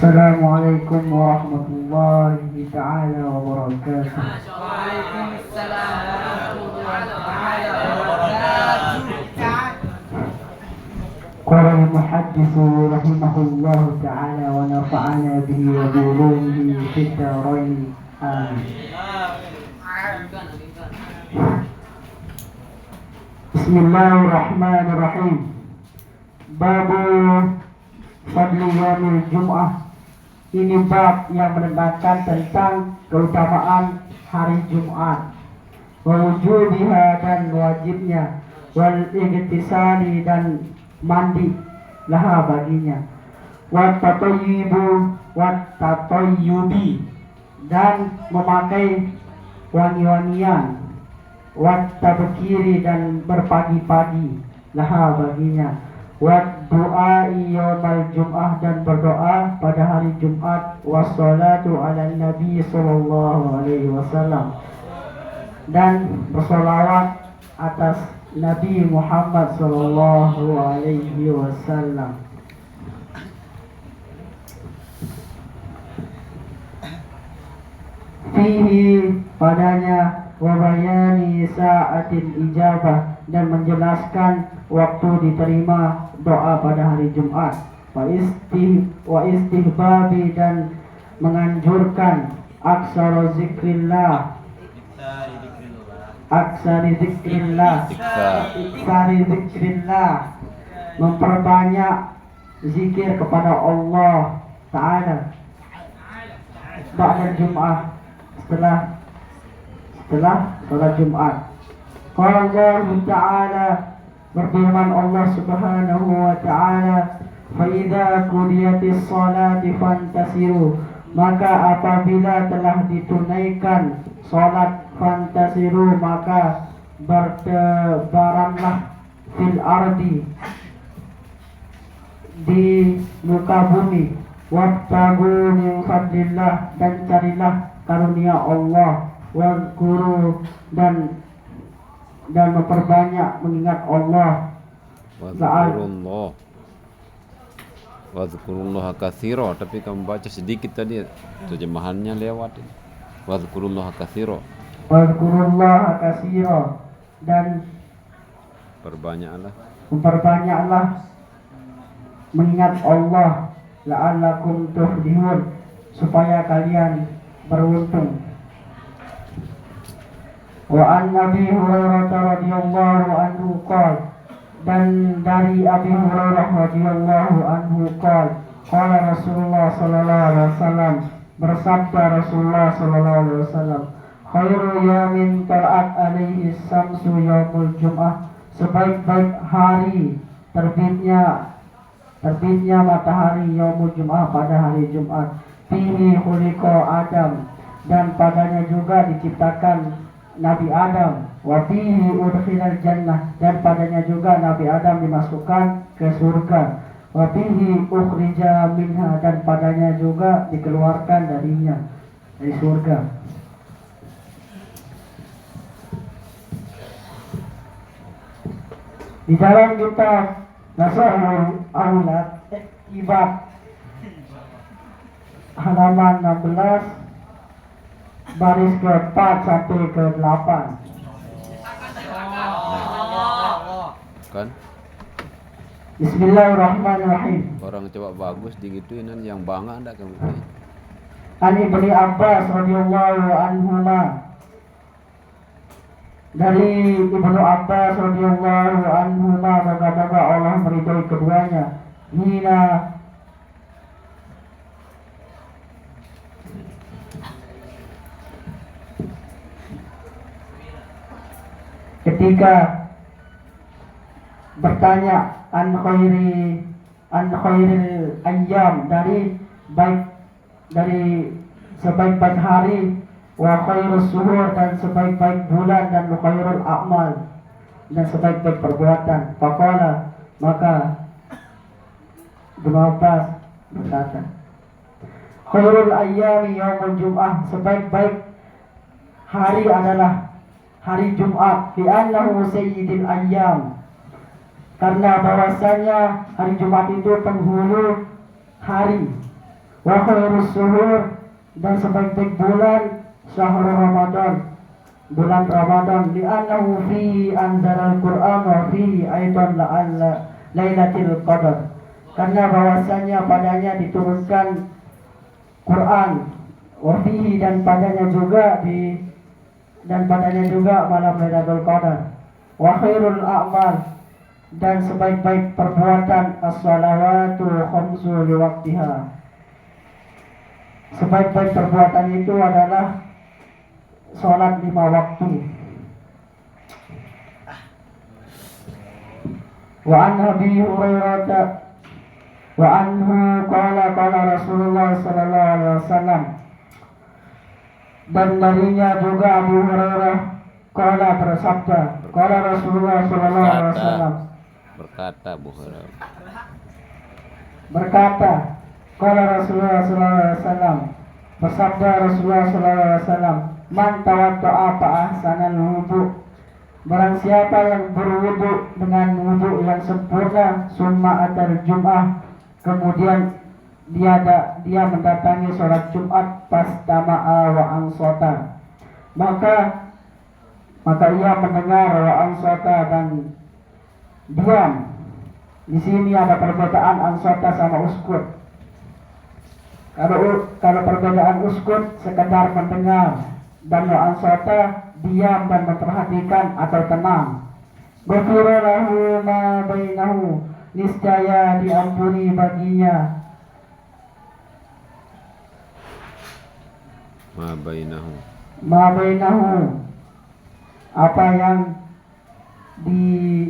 Assalamualaikum warahmatullahi ta'ala wabarakatuh. Waalaikumsalam warahmatullahi wabarakatuh. Qala al-muhaddithu rahimahullahu ta'ala wa nafa'ana bihi wa bi'ulumihi fid dharain. Amin. Bismillahirrahmanirrahim. Babu fadli yaumil jum'ah. Ini bab yang menerangkan tentang keutamaan hari Jumat, wa wujubiha dan wajibnya, wal igtisali dan mandi laha baginya, wa tatayyubi dan memakai wangi-wangian, wa tabkiri dan berpagi-pagi laha baginya, wa du'ai yaumal jum'ah dan berdoa pada hari Jumat, wassalatu ala nabi sallallahu alaihi wasallam dan bersolawat atas Nabi Muhammad sallallahu alaihi wasallam. Fihi padanya wabayani sa'atil ijabah dan menjelaskan waktu diterima doa pada hari Jumat, wa istihbabi dan menganjurkan aksari zikrillah memperbanyak zikir kepada Allah Ta'ala ba'da Jum'ah, setelah sholat Jumat. Qala Allah Ta'ala, berfirman Allah Subhanahu wa Ta'ala, fa idza qudiyatis sholati fantasiru, maka apabila telah ditunaikan salat, fantasiru maka bertebaranlah fil ardi di muka bumi, wabtagu min fadlillah dan carilah karunia Allah, wazkuru dan memperbanyak mengingat Allah. Wazkurullah katsira, tapi kamu baca sedikit tadi, terjemahannya lewat. Wazkurullah katsira. Wazkurullah katsira dan memperbanyaklah mengingat Allah, la'allakum tuflihun, supaya kalian beruntung. Wa an Abi Hurairah radhiyallahu anhu qala, dan dari Abi Hurairah radhiyallahu anhu qala Rasulullah sallallahu alaihi wasallam, bersabda Rasulullah sallallahu alaihi wasallam, khairu yaumin tal'at alaihi samsu yaumul jum'ah, sebaik-baik hari terbitnya matahari yaumul jum'ah, pada hari Jumat. Fihi khuliqa Adam, dan padanya juga diciptakan Nabi Adam. Wa fihi udkhilal jannah, dan padanya juga Nabi Adam dimasukkan ke surga. Wa fihi ukhrija minha, dan padanya juga dikeluarkan dari surga. Di dalam kitab Nasahul Aulad Ibad halaman 16 baris ke-4 sampai ke-8. Kan? Bismillahirrahmanirrahim. Orang coba bagus digituin yang bangga ndak kamu. Ani Ibnu Abbas radhiyallahu anhuma, dari Ibnu Abbas radhiyallahu anhuma, moga-moga Allah meridhai keduanya, ketika bertanya an khairil ayyam, dari sebaik-baik hari, wa khairus suhur, dan sebaik-baik bulan, dan khairul a'mal, dan sebaik-baik perbuatan. Faqala, maka Ibnu Abbas berkata, khairul ayyami yaumul jum'ah, sebaik-baik hari adalah hari Jumat, fi annahu sayyidil ayyam, karena bahwasanya hari Jumat itu penghulu hari, Wa khairus suhur, dan sebaik-baik bulan syahrul Ramadan, bulan Ramadan, li'annahu fihi anzalal Qur'an wa fihi aidan lailatul qadar, karena bahwasanya padanya diturunkan Quran, wa fihi, dan padanya juga malam Lailatul Qadar. Wa khairul a'mal, dan sebaik-baik perbuatan as-salawatu khamsu liwaktiha. Sebaik-baik perbuatan itu adalah sholat 5 waktu. Wa an Abi Hurairah wa anhu qala Rasulullah sallallahu alaihi wasallam, dan darinya juga Abu Hurairah qala bersabda, qala Rasulullah sallallahu alaihi wasallam, berkata Abu Hurairah, berkata qala Rasulullah sallallahu alaihi wasallam, bersabda Rasulullah sallallahu alaihi wasallam, man tawadda'a fa ahsanal wudu, barang siapa yang berwudu dengan wudu yang sempurna, summa atal jum'ah, kemudian dia mendatangi sholat Jumat, pastama'a wa ansota, maka ia mendengar wa ansota dan diam. Di sini ada perbedaan ansota sama uskut. Kalau perbedaan uskut sekedar mendengar, dan wa ansota diam dan memperhatikan atau tenang. Ghufira lahu ma bainahu, niscaya diampuni baginya ma bainahu, apa yang di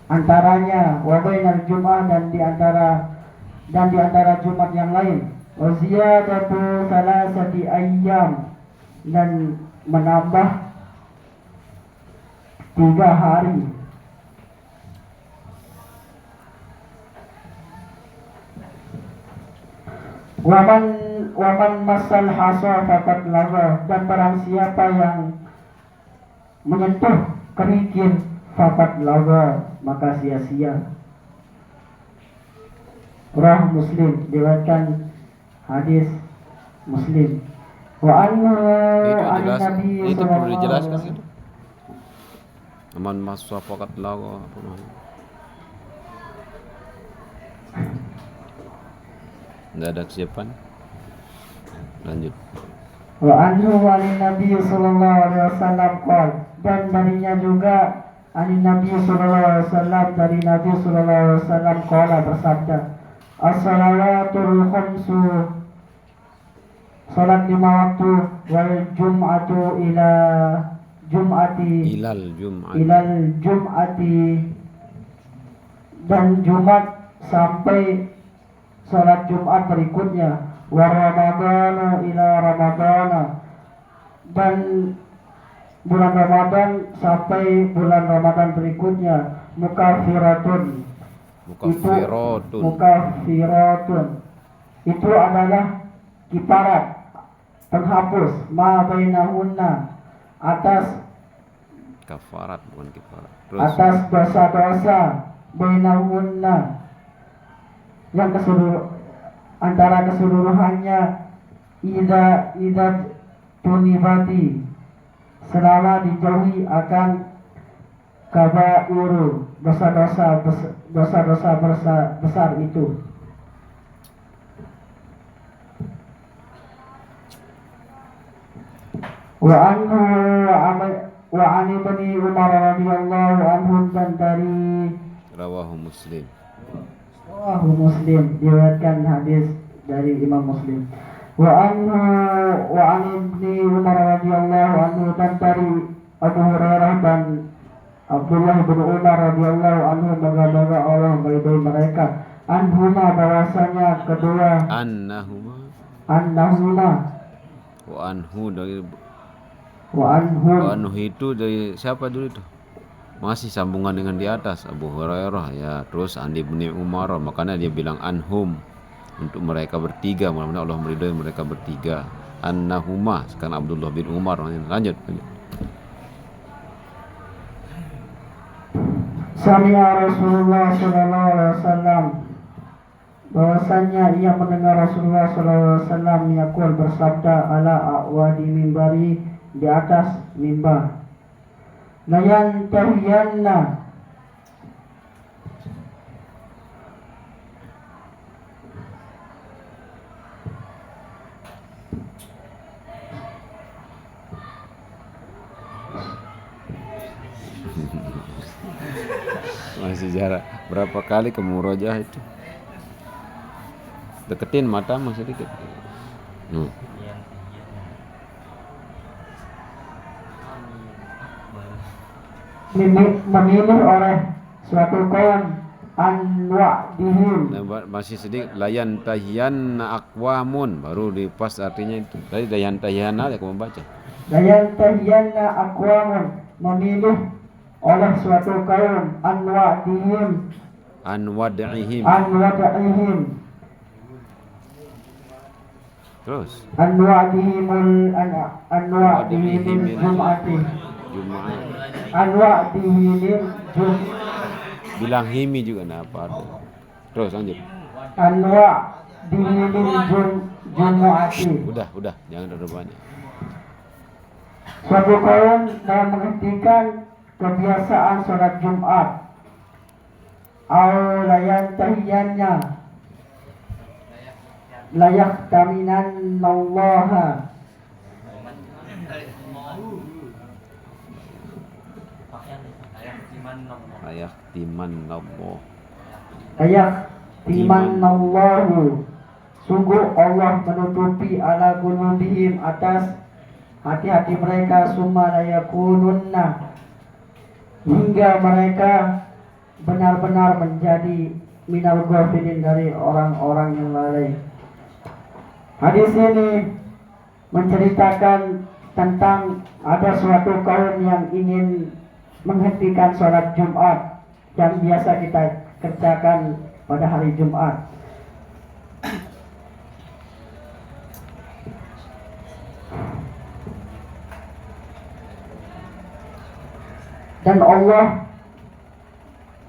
antaranya, wa bainal jum'ah, dan di antara Jumat yang lain, wa ziyadatu salasati ayyam, dan menambah 3 hari. Waman masal hasa faqad lagha, dan barang siapa yang menyentuh kerikil faqad lagha, maka sia-sia. Rah Muslim, diriwayatkan hadis Muslim. Wa anhu an Nabi itu perlu dijelaskan sallallahu gitu. Aman maswa faqat lawa apa namanya? Enggak ada kesiapan. Lanjut. Wa anhu an Nabi sallallahu alaihi wasallam qol, dan darinya juga an Nabi sallallahu alaihi wasallam, dari Nabi sallallahu alaihi wasallam qala, bersabda, as-salawatul khamsu, salat 5 waktu, wal jum'atu ilal jum'ati, dan Jumat sampai salat Jumat berikutnya, wa ramadhanu ila ramadhana, dan bulan Ramadan sampai bulan Ramadan berikutnya, mukaffiratun, itu adalah kifarat, penghapus, ma bainahunna, atas Kafarat bukan kifarat. atas dosa-dosa, bainahunna, yang antara keseluruhannya, idza tunibati, selama dijauhi akan kabairu, dosa-dosa besar itu. Wa an ibni Umar radhiyallahu anhu, dan dari Rawahu Muslim. Muslim, diriwayatkan hadis dari Imam Muslim. Wa an ibni Umar radhiyallahu anhu, dan dari Abu Hurairah dan Abdullah bin Umar radhiyallahu anhu, moga-moga Allah meridhai mereka, anhuma, bahwasanya kedua, annahuma Wa anhu dari wa anhum, Wa anhu itu dari siapa dulu itu? Masih sambungan dengan di atas Abu Hurairah ya, terus Andi bin Umar, makanya dia bilang anhum, untuk mereka bertiga, mudah-mudahan Allah meridhai mereka bertiga. Annahuma, sekarang Abdullah bin Umar. Lanjut. Sami'a Rasulullah sallallahu alaihi wasallam bahwasanya ia mendengar Rasulullah SAW yaqul bersabda ala a'wadi mimbari, di atas mimbar, layan tahiyanna Masih jarak berapa kali ke murojah itu? Deketin mata masih dikit. memilih oleh suatu kaum anwa'dihim. Nah, masih sedikit layan tahiyan aqwamun baru di pas artinya itu. Tadi layan tahiyana ya kamu baca. Layan tahiyanna aqwamun, memilih oleh suatu kaum anwa'dihim, Anwad'ihim. Terus anwa'dihimul jum'ati, Jumat. anwa'dihimil Bilang himi juga nah apa ada. Terus lanjut. anwa'dihimil jum'ati. Udah, jangan terlalu banyak. Suatu kaum dalam menghentikan kebiasaan sholat Jumat, au layan tahiyannya layak taminan nallaha, Layak timan Allah. layak timan nallahu, sungguh Allah menutupi ala qulubihim, atas hati-hati mereka, summa layakununna, hingga mereka benar-benar menjadi minal ghafilin, dari orang-orang yang lalai. Hadis ini menceritakan tentang ada suatu kaum yang ingin menghentikan sholat Jumat yang biasa kita kerjakan pada hari Jumat. Dan Allah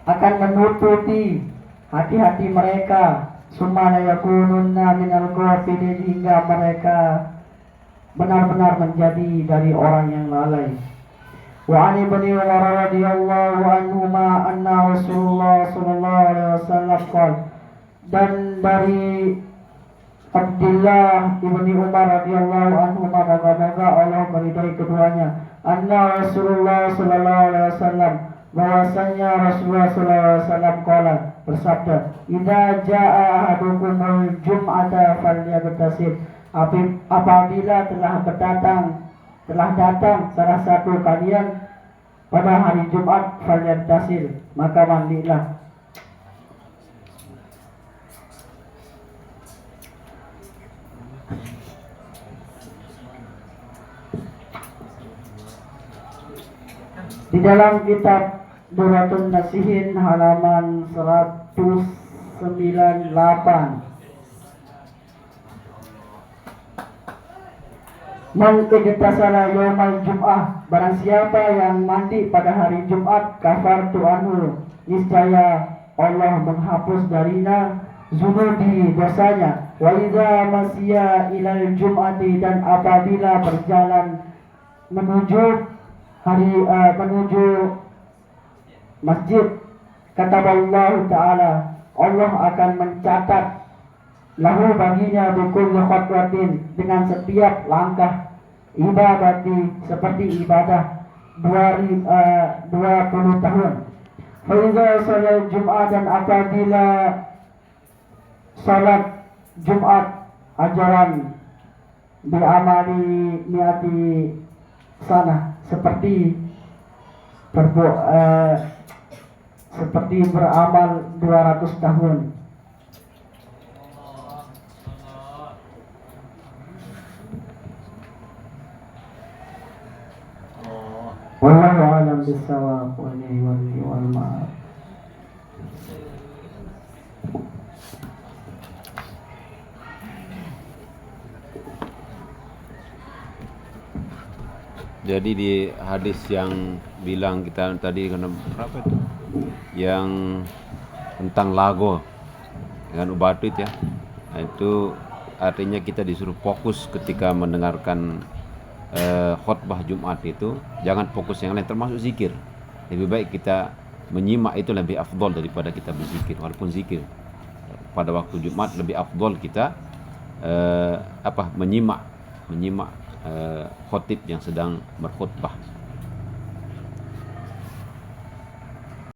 akan menutupi hati-hati mereka, summa la yakununna minal ghafilin, hingga mereka benar-benar menjadi dari orang yang lalai. Wa an ibni Umar radhiyallahu anhuma anna Rasulullah sallallahu alaihi wasallam qala, dan dari Abdullah ibni Umar radhiyallahu anhuma, moga-moga Allah meridai keduanya, anna Rasulullah sallallahu alaihi wasallam, bahwasanya Rasulullah sallallahu alaihi wasallam qala, bersabda, idza jaa ahadukumul jum'ata falyagtasil, apabila telah datang salah satu kalian pada hari Jumat, falyagtasil, maka mandilah. Di dalam kitab Duratun Nasihin halaman 198, man igtasala yaumal jum'ah, barang siapa yang mandi pada hari Jumat, kafartu anhu, niscaya Allah menghapus darinya zunubi, dosanya. Wa idza masya ilal jum'ati, dan apabila berjalan menuju masjid, kata Allah Ta'ala, Allah akan mencatat lahu baginya bikulli khutwatin, dengan setiap langkah ibadati, seperti ibadah 20 tahun. Faiza salat Jum'ah, dan apabila salat Jumat, ajaran bi'amali mi'ati sana, seperti beramal 200 tahun. Wallahu a'lam bissawab, wa ilayhi wal ma'ab. Jadi di hadis yang bilang kita tadi berapa itu? Yang tentang lago. dengan ubatu itu ya. Nah, itu artinya kita disuruh fokus ketika mendengarkan khutbah Jumat itu, jangan fokus yang lain termasuk zikir. Lebih baik kita menyimak, itu lebih afdol daripada kita berzikir. Walaupun zikir pada waktu Jumat lebih afdol kita menyimak khotib yang sedang berkhutbah.